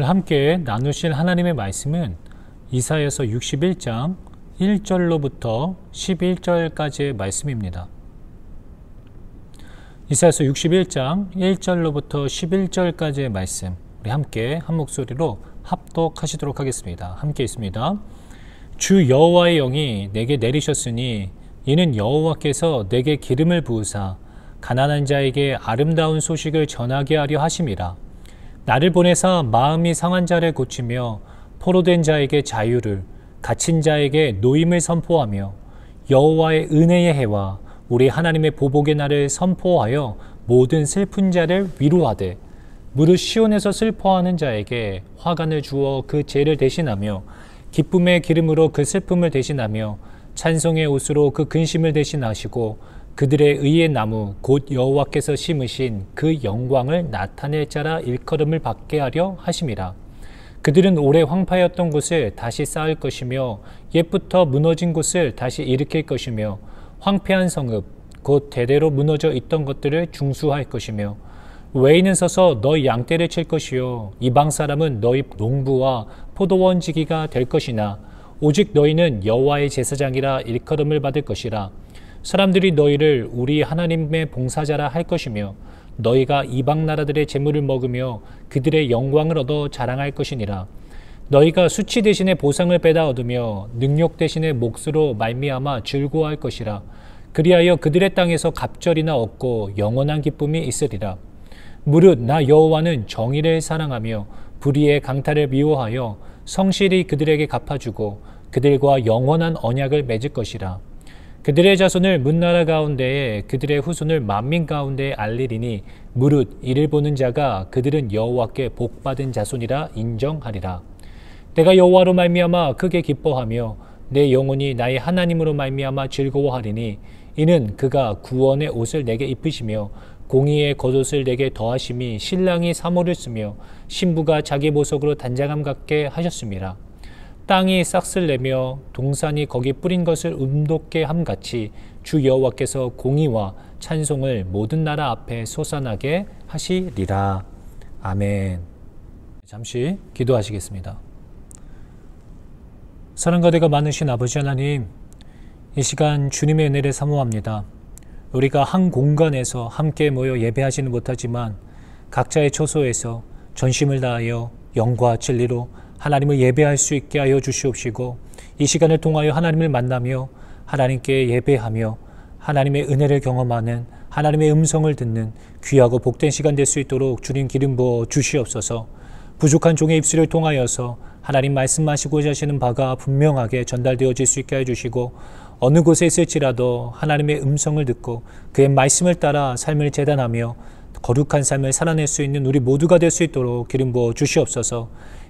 오늘 함께 나누실 하나님의 말씀은 이사야서 61장 1절로부터 11절까지의 말씀입니다. 이사야서 61장 1절로부터 11절까지의 말씀, 우리 함께 한 목소리로 합독하시도록 하겠습니다. 함께 있습니다. 주 여호와의 영이 내게 내리셨으니 이는 여호와께서 내게 기름을 부으사 가난한 자에게 아름다운 소식을 전하게 하려 하심이라. 나를 보내사 마음이 상한 자를 고치며 포로된 자에게 자유를, 갇힌 자에게 노임을 선포하며 여호와의 은혜의 해와 우리 하나님의 보복의 날을 선포하여 모든 슬픈 자를 위로하되 무릇 시온에서 슬퍼하는 자에게 화관을 주어 그 죄를 대신하며 기쁨의 기름으로 그 슬픔을 대신하며 찬송의 옷으로 그 근심을 대신하시고 그들의 의의 나무 곧 여호와께서 심으신 그 영광을 나타낼 자라 일컬음을 받게 하려 하심이라. 그들은 오래 황폐하였던 곳을 다시 쌓을 것이며 옛부터 무너진 곳을 다시 일으킬 것이며 황폐한 성읍 곧 대대로 무너져 있던 것들을 중수할 것이며 외인은 서서 너희 양떼를 칠 것이요 이방 사람은 너희 농부와 포도원 지기가 될 것이나 오직 너희는 여호와의 제사장이라 일컬음을 받을 것이라. 사람들이 너희를 우리 하나님의 봉사자라 할 것이며 너희가 이방 나라들의 재물을 먹으며 그들의 영광을 얻어 자랑할 것이니라. 너희가 수치 대신에 보상을 빼다 얻으며 능력 대신에 몫으로 말미암아 즐거워할 것이라. 그리하여 그들의 땅에서 갑절이나 얻고 영원한 기쁨이 있으리라. 무릇 나 여호와는 정의를 사랑하며 불의의 강탈을 미워하여 성실히 그들에게 갚아주고 그들과 영원한 언약을 맺을 것이라. 그들의 자손을 문나라 가운데에 그들의 후손을 만민 가운데에 알리리니 무릇 이를 보는 자가 그들은 여호와께 복받은 자손이라 인정하리라. 내가 여호와로 말미암아 크게 기뻐하며 내 영혼이 나의 하나님으로 말미암아 즐거워하리니 이는 그가 구원의 옷을 내게 입히시며 공의의 겉옷을 내게 더하심이 신랑이 사모를 쓰며 신부가 자기 보석으로 단장함 같게 하셨음이라. 땅이 싹을 내며 동산이 거기 뿌린 것을 음돋게 함같이 주 여호와께서 공의와 찬송을 모든 나라 앞에 솟아나게 하시리라. 아멘. 잠시 기도하시겠습니다. 사랑과 대가 많으신 아버지 하나님, 이 시간 주님의 은혜를 사모합니다. 우리가 한 공간에서 함께 모여 예배하지는 못하지만 각자의 처소에서 전심을 다하여 영과 진리로 하나님을 예배할 수 있게 하여 주시옵시고 이 시간을 통하여 하나님을 만나며 하나님께 예배하며 하나님의 은혜를 경험하는 하나님의 음성을 듣는 귀하고 복된 시간 될 수 있도록 주님 기름 부어 주시옵소서. 부족한 종의 입술을 통하여서 하나님 말씀하시고자 하시는 바가 분명하게 전달되어질 수 있게 해주시고 어느 곳에 있을지라도 하나님의 음성을 듣고 그의 말씀을 따라 삶을 재단하며 거룩한 삶을 살아낼 수 있는 우리 모두가 될 수 있도록 기름 부어 주시옵소서.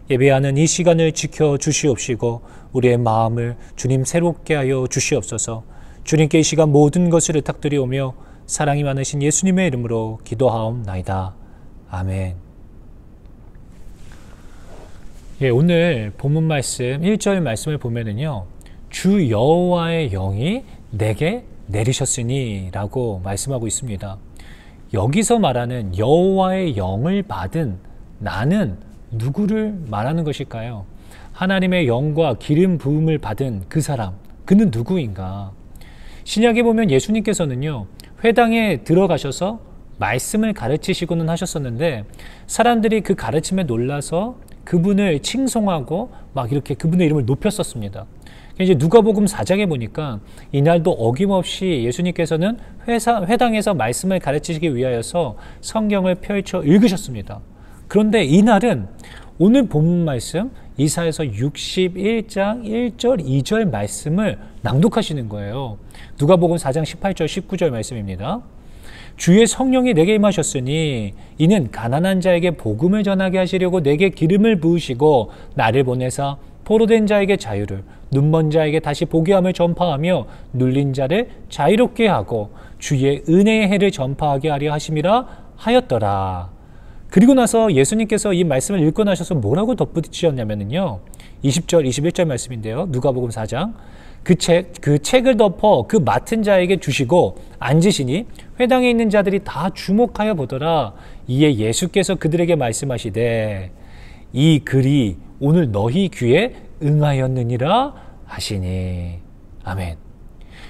예배하는 이 시간을 지켜 주시옵시고 우리의 마음을 주님 새롭게 하여 주시옵소서. 주님께 이 시간 모든 것을 의탁드리오며 사랑이 많으신 예수님의 이름으로 기도하옵나이다. 아멘. 오늘 본문 말씀 1절 말씀을 보면은요, 주 여호와의 영이 내게 내리셨으니 라고 말씀하고 있습니다. 여기서 말하는 여호와의 영을 받은 나는 누구를 말하는 것일까요? 하나님의 영과 기름 부음을 받은 그 사람, 그는 누구인가? 신약에 보면 예수님께서는요, 회당에 들어가셔서 말씀을 가르치시고는 하셨었는데 사람들이 그 가르침에 놀라서 그분을 칭송하고 막 이렇게 그분의 이름을 높였었습니다. 이제 누가복음 4장에 보니까 이날도 어김없이 예수님께서는 회당에서 말씀을 가르치시기 위하여서 성경을 펼쳐 읽으셨습니다. 그런데 이날은 오늘 본문 말씀 이사야서 61장 1절 2절 말씀을 낭독하시는 거예요. 누가복음 4장 18절 19절 말씀입니다. 주의 성령이 내게 임하셨으니 이는 가난한 자에게 복음을 전하게 하시려고 내게 기름을 부으시고 나를 보내사 포로된 자에게 자유를, 눈먼 자에게 다시 보게 함을 전파하며 눌린 자를 자유롭게 하고 주의 은혜의 해를 전파하게 하려 하심이라 하였더라. 그리고 나서 예수님께서 이 말씀을 읽고 나셔서 뭐라고 덧붙이셨냐면요, 20절 21절 말씀인데요. 누가복음 4장 그 책을 덮어 그 맡은 자에게 주시고 앉으시니 회당에 있는 자들이 다 주목하여 보더라. 이에 예수께서 그들에게 말씀하시되 이 글이 오늘 너희 귀에 응하였느니라 하시니. 아멘.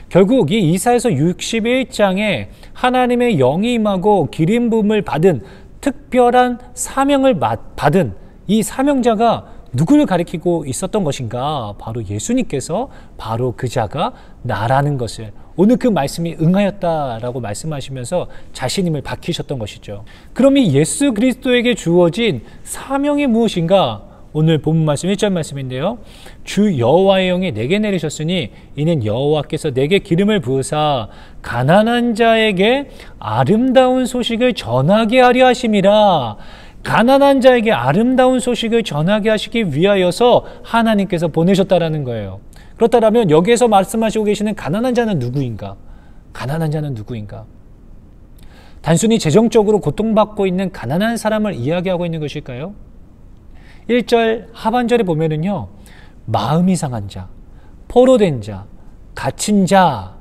결국 이 이사야서 61장에 하나님의 영이 임하고 기름 부음을 받은 특별한 사명을 받은 이 사명자가 누구를 가리키고 있었던 것인가? 바로 예수님께서 바로 그 자가 나라는 것을 오늘 그 말씀이 응하였다라고 말씀하시면서 자신임을 밝히셨던 것이죠. 그럼 이 예수 그리스도에게 주어진 사명이 무엇인가? 오늘 본문 말씀 1절 말씀인데요. 주 여호와의 영이 내게 내리셨으니 이는 여호와께서 내게 기름을 부으사 가난한 자에게 아름다운 소식을 전하게 하려 하심이라. 가난한 자에게 아름다운 소식을 전하게 하시기 위하여서 하나님께서 보내셨다라는 거예요. 그렇다면 여기에서 말씀하시고 계시는 가난한 자는 누구인가? 가난한 자는 누구인가? 단순히 재정적으로 고통받고 있는 가난한 사람을 이야기하고 있는 것일까요? 1절 하반절에 보면은요, 마음이 상한 자, 포로된 자, 갇힌 자,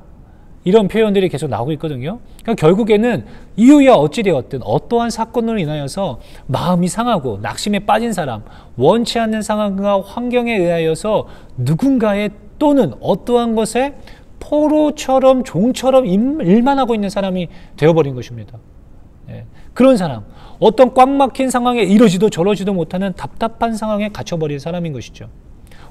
이런 표현들이 계속 나오고 있거든요. 그러니까 결국에는 이유야 어찌되었든 어떠한 사건으로 인하여서 마음이 상하고 낙심에 빠진 사람, 원치 않는 상황과 환경에 의하여서 누군가의 또는 어떠한 것에 포로처럼 종처럼 일만 하고 있는 사람이 되어버린 것입니다. 그런 사람, 어떤 꽉 막힌 상황에 이러지도 저러지도 못하는 답답한 상황에 갇혀버린 사람인 것이죠.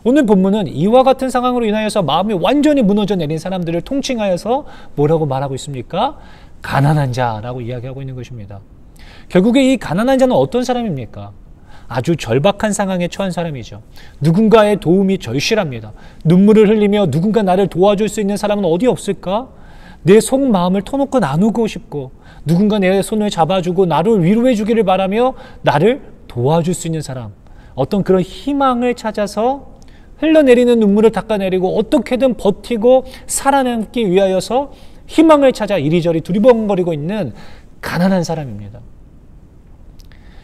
오늘 본문은 이와 같은 상황으로 인하여서 마음이 완전히 무너져 내린 사람들을 통칭하여서 뭐라고 말하고 있습니까? 가난한 자라고 이야기하고 있는 것입니다. 결국에 이 가난한 자는 어떤 사람입니까? 아주 절박한 상황에 처한 사람이죠. 누군가의 도움이 절실합니다. 눈물을 흘리며 누군가 나를 도와줄 수 있는 사람은 어디 없을까? 내 속마음을 터놓고 나누고 싶고 누군가 내 손을 잡아주고 나를 위로해 주기를 바라며 나를 도와줄 수 있는 사람, 어떤 그런 희망을 찾아서 흘러내리는 눈물을 닦아내리고 어떻게든 버티고 살아남기 위하여서 희망을 찾아 이리저리 두리번거리고 있는 가난한 사람입니다.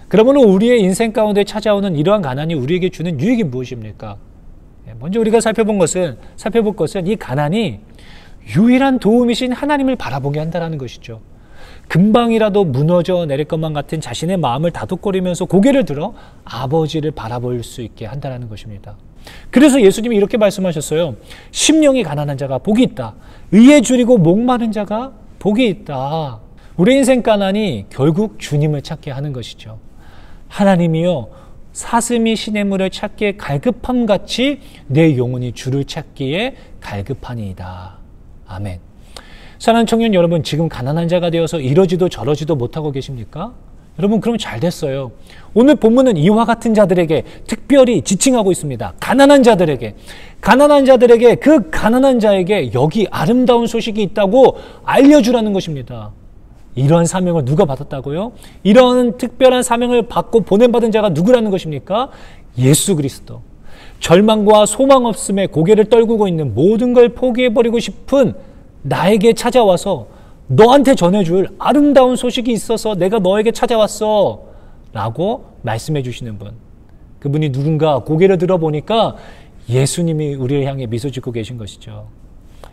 그러면 우리의 인생 가운데 찾아오는 이러한 가난이 우리에게 주는 유익이 무엇입니까? 먼저 우리가 살펴볼 것은 이 가난이 유일한 도움이신 하나님을 바라보게 한다는 것이죠. 금방이라도 무너져 내릴 것만 같은 자신의 마음을 다독거리면서 고개를 들어 아버지를 바라볼 수 있게 한다는 것입니다. 그래서 예수님이 이렇게 말씀하셨어요. 심령이 가난한 자가 복이 있다. 의에 줄이고 목마른 자가 복이 있다. 우리 인생 가난이 결국 주님을 찾게 하는 것이죠. 하나님이여 사슴이 시냇물을 찾기에 갈급함 같이 내 영혼이 주를 찾기에 갈급하니이다. 아멘. 사랑하는 청년 여러분, 지금 가난한 자가 되어서 이러지도 저러지도 못하고 계십니까? 여러분, 그럼 잘 됐어요. 오늘 본문은 이와 같은 자들에게 특별히 지칭하고 있습니다. 가난한 자들에게 그 가난한 자에게 여기 아름다운 소식이 있다고 알려주라는 것입니다. 이러한 사명을 누가 받았다고요? 이러한 특별한 사명을 받고 보냄받은 자가 누구라는 것입니까? 예수 그리스도. 절망과 소망 없음에 고개를 떨구고 있는 모든 걸 포기해버리고 싶은 나에게 찾아와서 너한테 전해줄 아름다운 소식이 있어서 내가 너에게 찾아왔어 라고 말씀해 주시는 분, 그분이 누군가 고개를 들어보니까 예수님이 우리를 향해 미소 짓고 계신 것이죠.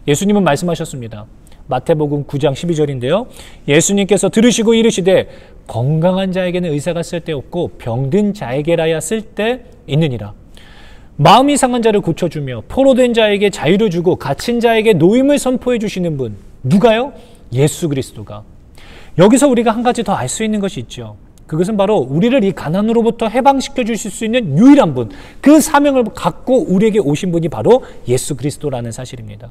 예수님은 말씀하셨습니다. 마태복음 9장 12절인데요. 예수님께서 들으시고 이르시되 건강한 자에게는 의사가 쓸데없고 병든 자에게라야 쓸데 있느니라. 마음이 상한 자를 고쳐주며 포로된 자에게 자유를 주고 갇힌 자에게 노임을 선포해 주시는 분, 누가요? 예수 그리스도가. 여기서 우리가 한 가지 더 알 수 있는 것이 있죠. 그것은 바로 우리를 이 가난으로부터 해방시켜 주실 수 있는 유일한 분, 그 사명을 갖고 우리에게 오신 분이 바로 예수 그리스도라는 사실입니다.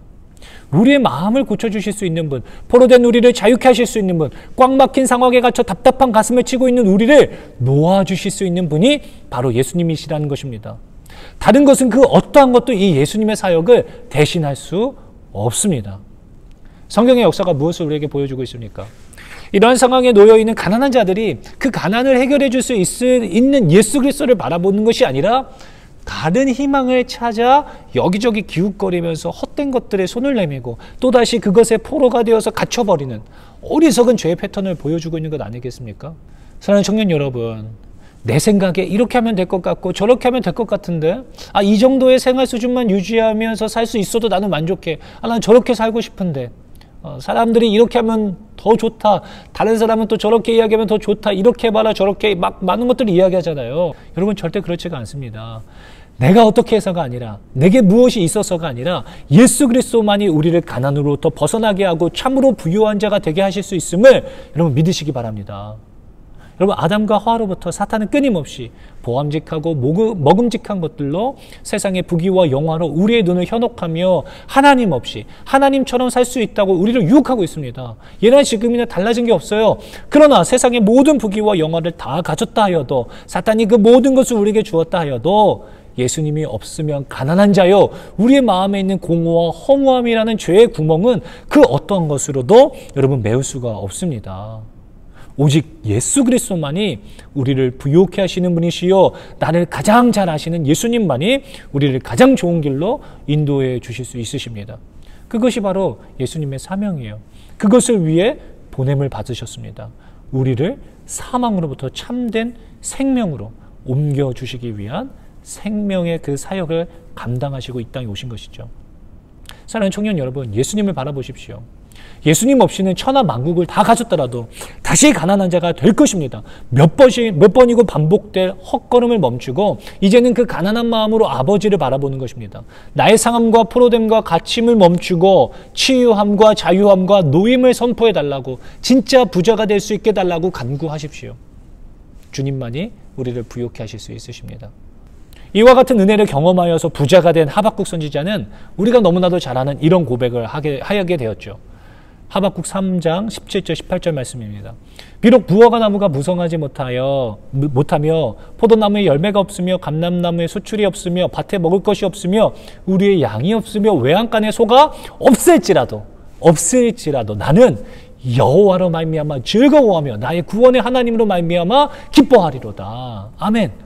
우리의 마음을 고쳐주실 수 있는 분, 포로된 우리를 자유케 하실 수 있는 분, 꽉 막힌 상황에 갇혀 답답한 가슴을 치고 있는 우리를 놓아주실 수 있는 분이 바로 예수님이시라는 것입니다. 다른 것은 그 어떠한 것도 이 예수님의 사역을 대신할 수 없습니다. 성경의 역사가 무엇을 우리에게 보여주고 있습니까? 이러한 상황에 놓여있는 가난한 자들이 그 가난을 해결해 줄 수 있는 예수 그리스도를 바라보는 것이 아니라 다른 희망을 찾아 여기저기 기웃거리면서 헛된 것들에 손을 내밀고 또다시 그것에 포로가 되어서 갇혀버리는 어리석은 죄의 패턴을 보여주고 있는 것 아니겠습니까? 사랑하는 청년 여러분, 내 생각에 이렇게 하면 될 것 같고 저렇게 하면 될 것 같은데 이 정도의 생활 수준만 유지하면서 살 수 있어도 나는 만족해. 난 저렇게 살고 싶은데 사람들이 이렇게 하면 더 좋다. 다른 사람은 또 저렇게 이야기하면 더 좋다. 이렇게 봐라 저렇게 막 많은 것들을 이야기하잖아요. 여러분 절대 그렇지가 않습니다. 내가 어떻게 해서가 아니라 내게 무엇이 있어서가 아니라 예수 그리스도만이 우리를 가난으로부터 벗어나게 하고 참으로 부유한 자가 되게 하실 수 있음을 여러분 믿으시기 바랍니다. 여러분 아담과 하와로부터 사탄은 끊임없이 보암직하고 먹음직한 것들로 세상의 부귀와 영화로 우리의 눈을 현혹하며 하나님 없이 하나님처럼 살 수 있다고 우리를 유혹하고 있습니다. 예나 지금이나 달라진 게 없어요. 그러나 세상의 모든 부귀와 영화를 다 가졌다 하여도 사탄이 그 모든 것을 우리에게 주었다 하여도 예수님이 없으면 가난한 자요 우리의 마음에 있는 공허와 허무함이라는 죄의 구멍은 그 어떤 것으로도 여러분 메울 수가 없습니다. 오직 예수 그리스도만이 우리를 부유케 하시는 분이시요 나를 가장 잘 아시는 예수님만이 우리를 가장 좋은 길로 인도해 주실 수 있으십니다. 그것이 바로 예수님의 사명이에요. 그것을 위해 보냄을 받으셨습니다. 우리를 사망으로부터 참된 생명으로 옮겨주시기 위한 생명의 그 사역을 감당하시고 이 땅에 오신 것이죠. 사랑하는 청년 여러분, 예수님을 바라보십시오. 예수님 없이는 천하 만국을 다 가졌더라도 다시 가난한 자가 될 것입니다. 몇 번이고 반복될 헛걸음을 멈추고 이제는 그 가난한 마음으로 아버지를 바라보는 것입니다. 나의 상함과 포로됨과 갇힘을 멈추고 치유함과 자유함과 노임을 선포해달라고 진짜 부자가 될 수 있게 해달라고 간구하십시오. 주님만이 우리를 부유케 하실 수 있으십니다. 이와 같은 은혜를 경험하여서 부자가 된 하박국 선지자는 우리가 너무나도 잘 아는 이런 고백을 하게 되었죠. 하박국 3장 17절 18절 말씀입니다. 비록 무화과 나무가 무성하지 못하며 포도나무에 열매가 없으며 감람나무에 수출이 없으며 밭에 먹을 것이 없으며 우리의 양이 없으며 외양간에 소가 없을지라도 나는 여호와로 말미암아 즐거워하며 나의 구원의 하나님으로 말미암아 기뻐하리로다. 아멘.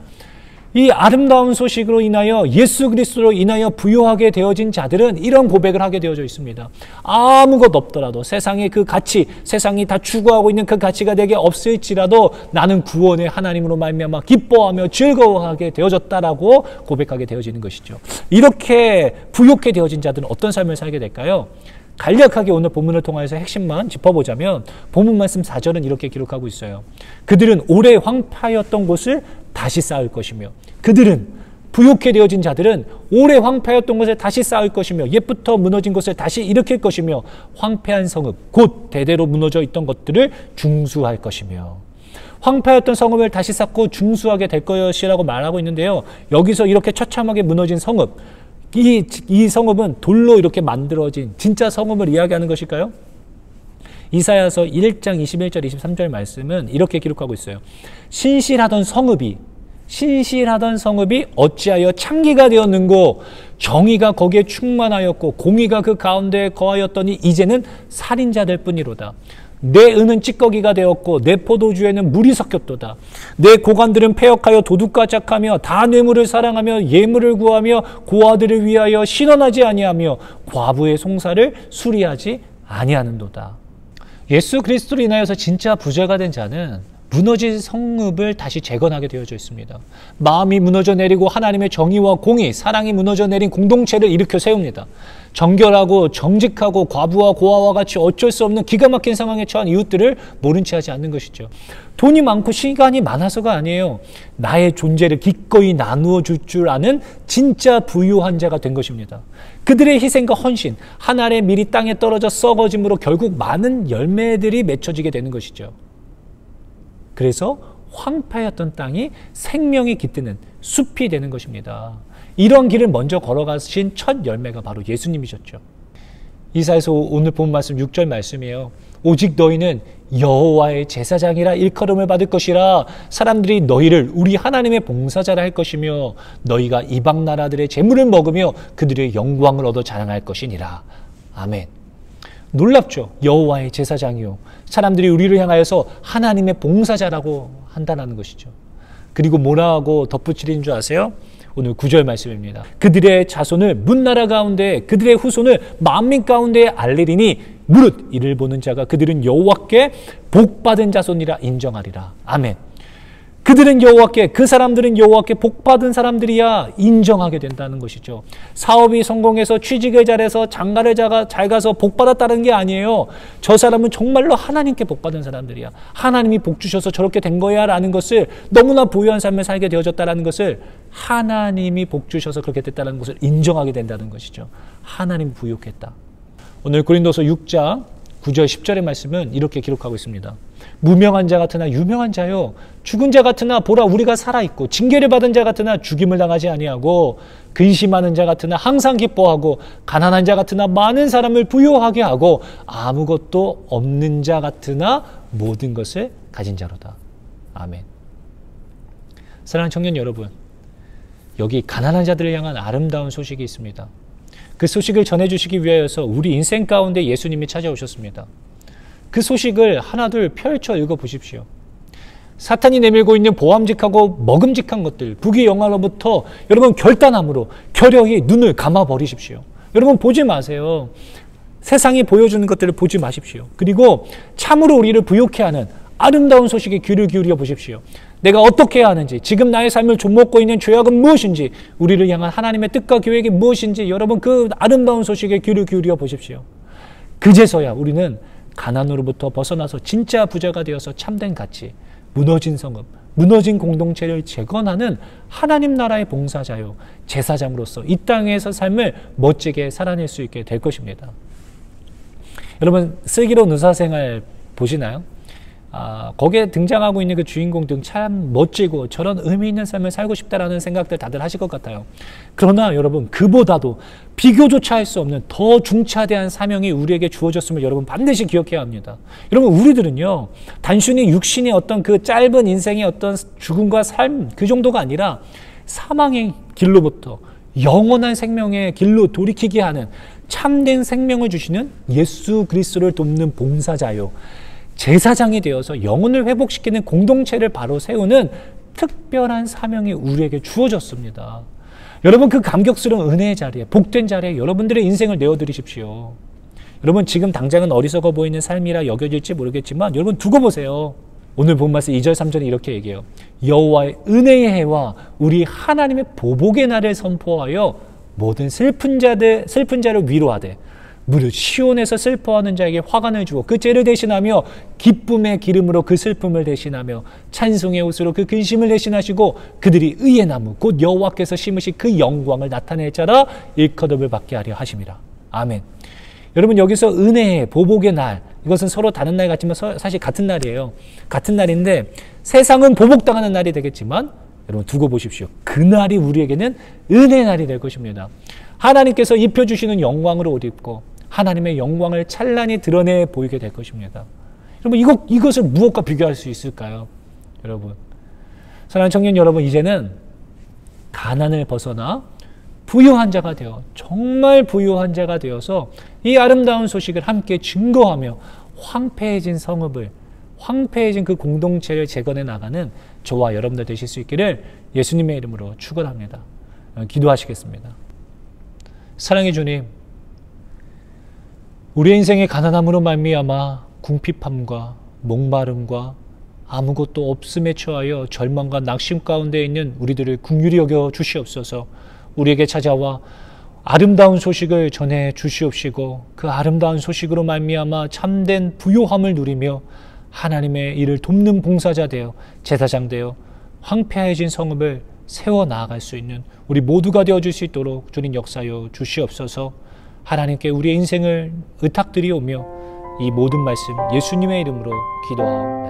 이 아름다운 소식으로 인하여 예수 그리스도로 인하여 부유하게 되어진 자들은 이런 고백을 하게 되어져 있습니다. 아무것 없더라도 세상의 그 가치, 세상이 다 추구하고 있는 그 가치가 내게 없을지라도 나는 구원의 하나님으로 말미암아 기뻐하며 즐거워하게 되어졌다라고 고백하게 되어지는 것이죠. 이렇게 부유하게 되어진 자들은 어떤 삶을 살게 될까요? 간략하게 오늘 본문을 통해서 핵심만 짚어보자면 본문 말씀 4절은 이렇게 기록하고 있어요. 그들은 오래 황폐하였던 곳을 다시 쌓을 것이며 그들은 부유케 되어진 자들은 오래 황폐하였던 것을 다시 쌓을 것이며 옛부터 무너진 것을 다시 일으킬 것이며 황폐한 성읍 곧 대대로 무너져 있던 것들을 중수할 것이며 황폐하였던 성읍을 다시 쌓고 중수하게 될 것이라고 말하고 있는데요. 여기서 이렇게 처참하게 무너진 성읍 이 성읍은 돌로 이렇게 만들어진 진짜 성읍을 이야기하는 것일까요? 이사야서 1장 21절 23절 말씀은 이렇게 기록하고 있어요. 신실하던 성읍이 어찌하여 창기가 되었는고 정의가 거기에 충만하였고 공의가 그 가운데에 거하였더니 이제는 살인자들 뿐이로다. 내 은은 찌꺼기가 되었고 내 포도주에는 물이 섞였도다. 내 고관들은 패역하여 도둑과 짝하며 다 뇌물을 사랑하며 예물을 구하며 고아들을 위하여 신원하지 아니하며 과부의 송사를 수리하지 아니하는도다. 예수 그리스도로 인하여서 진짜 부자가 된 자는 무너진 성읍을 다시 재건하게 되어져 있습니다. 마음이 무너져 내리고 하나님의 정의와 공의, 사랑이 무너져 내린 공동체를 일으켜 세웁니다. 정결하고 정직하고 과부와 고아와 같이 어쩔 수 없는 기가 막힌 상황에 처한 이웃들을 모른 채 하지 않는 것이죠. 돈이 많고 시간이 많아서가 아니에요. 나의 존재를 기꺼이 나누어 줄 줄 아는 진짜 부유한 자가 된 것입니다. 그들의 희생과 헌신, 한 알의 밀이 땅에 떨어져 썩어짐으로 결국 많은 열매들이 맺혀지게 되는 것이죠. 그래서 황폐했던 땅이 생명이 깃드는 숲이 되는 것입니다. 이런 길을 먼저 걸어가신 첫 열매가 바로 예수님이셨죠. 이사야서 오늘 본 말씀 6절 말씀이에요. 오직 너희는 여호와의 제사장이라 일컬음을 받을 것이라. 사람들이 너희를 우리 하나님의 봉사자라 할 것이며 너희가 이방 나라들의 재물을 먹으며 그들의 영광을 얻어 자랑할 것이니라. 아멘. 놀랍죠. 여호와의 제사장이요. 사람들이 우리를 향하여서 하나님의 봉사자라고 한다는 것이죠. 그리고 뭐라고 덧붙이는 줄 아세요? 오늘 9절 말씀입니다. 그들의 자손을 문나라 가운데 그들의 후손을 만민 가운데 알리리니 무릇 이를 보는 자가 그들은 여호와께 복받은 자손이라 인정하리라. 아멘. 그들은 여호와께, 그 사람들은 여호와께 복받은 사람들이야 인정하게 된다는 것이죠. 사업이 성공해서 취직을 잘해서 장가를 잘 가서 복받았다는 게 아니에요. 저 사람은 정말로 하나님께 복받은 사람들이야. 하나님이 복 주셔서 저렇게 된 거야 라는 것을, 너무나 부유한 삶을 살게 되어졌다는 것을, 하나님이 복 주셔서 그렇게 됐다는 것을 인정하게 된다는 것이죠. 하나님이 부유했다. 오늘 고린도서 6장 9절 10절의 말씀은 이렇게 기록하고 있습니다. 무명한 자 같으나 유명한 자요, 죽은 자 같으나 보라 우리가 살아있고, 징계를 받은 자 같으나 죽임을 당하지 아니하고, 근심하는 자 같으나 항상 기뻐하고, 가난한 자 같으나 많은 사람을 부유하게 하고, 아무것도 없는 자 같으나 모든 것을 가진 자로다. 아멘. 사랑하는 청년 여러분, 여기 가난한 자들을 향한 아름다운 소식이 있습니다. 그 소식을 전해주시기 위하여서 우리 인생 가운데 예수님이 찾아오셨습니다. 그 소식을 하나둘 펼쳐 읽어보십시오. 사탄이 내밀고 있는 보암직하고 먹음직한 것들, 부귀 영화로부터 여러분 결단함으로 결연히 눈을 감아버리십시오. 여러분 보지 마세요. 세상이 보여주는 것들을 보지 마십시오. 그리고 참으로 우리를 부욕해 하는 아름다운 소식에 귀를 기울여 보십시오. 내가 어떻게 해야 하는지, 지금 나의 삶을 좀먹고 있는 죄악은 무엇인지, 우리를 향한 하나님의 뜻과 계획이 무엇인지, 여러분 그 아름다운 소식에 귀를 기울여 보십시오. 그제서야 우리는 가난으로부터 벗어나서 진짜 부자가 되어서 참된 가치, 무너진 성읍, 무너진 공동체를 재건하는 하나님 나라의 봉사자요, 제사장으로서 이 땅에서 삶을 멋지게 살아낼 수 있게 될 것입니다. 여러분 슬기로운 의사생활 보시나요? 거기에 등장하고 있는 그 주인공들 참 멋지고 저런 의미 있는 삶을 살고 싶다라는 생각들 다들 하실 것 같아요. 그러나 여러분 그보다도 비교조차 할 수 없는 더 중차대한 사명이 우리에게 주어졌음을 여러분 반드시 기억해야 합니다. 여러분 우리들은요 단순히 육신의 어떤 그 짧은 인생의 어떤 죽음과 삶 그 정도가 아니라 사망의 길로부터 영원한 생명의 길로 돌이키게 하는 참된 생명을 주시는 예수 그리스도를 돕는 봉사자요, 제사장이 되어서 영혼을 회복시키는 공동체를 바로 세우는 특별한 사명이 우리에게 주어졌습니다. 여러분 그 감격스러운 은혜의 자리에, 복된 자리에 여러분들의 인생을 내어드리십시오. 여러분 지금 당장은 어리석어 보이는 삶이라 여겨질지 모르겠지만 여러분 두고 보세요. 오늘 본 말씀 2절 3절에 이렇게 얘기해요. 여호와의 은혜의 해와 우리 하나님의 보복의 날을 선포하여 모든 슬픈 자를 위로하되 무릇 시온에서 슬퍼하는 자에게 화관을 주어 그 죄를 대신하며 기쁨의 기름으로 그 슬픔을 대신하며 찬송의 옷으로 그 근심을 대신하시고 그들이 의의 나무 곧 여호와께서 심으신 그 영광을 나타낼 자라 일컬음을 받게 하려 하심이라. 아멘. 여러분 여기서 은혜의 보복의 날, 이것은 서로 다른 날 같지만 사실 같은 날이에요. 같은 날인데 세상은 보복당하는 날이 되겠지만 여러분 두고 보십시오. 그날이 우리에게는 은혜의 날이 될 것입니다. 하나님께서 입혀주시는 영광으로 옷 입고 하나님의 영광을 찬란히 드러내 보이게 될 것입니다. 여러분 이것을 무엇과 비교할 수 있을까요? 여러분 사랑하는 청년 여러분, 이제는 가난을 벗어나 부유한 자가 되어 정말 부유한 자가 되어서 이 아름다운 소식을 함께 증거하며 황폐해진 성읍을, 황폐해진 그 공동체를 재건해 나가는 저와 여러분들 되실 수 있기를 예수님의 이름으로 축원합니다. 기도하시겠습니다. 사랑의 주님, 우리의 인생의 가난함으로 말미암아 궁핍함과 목마름과 아무것도 없음에 처하여 절망과 낙심 가운데 있는 우리들을 긍휼히 여겨 주시옵소서. 우리에게 찾아와 아름다운 소식을 전해 주시옵시고 그 아름다운 소식으로 말미암아 참된 부요함을 누리며 하나님의 일을 돕는 봉사자 되어 제사장 되어 황폐해진 성읍을 세워 나아갈 수 있는 우리 모두가 되어줄 수 있도록 주님 역사여 주시옵소서. 하나님께 우리의 인생을 의탁드리오며 이 모든 말씀 예수님의 이름으로 기도하옵나이다.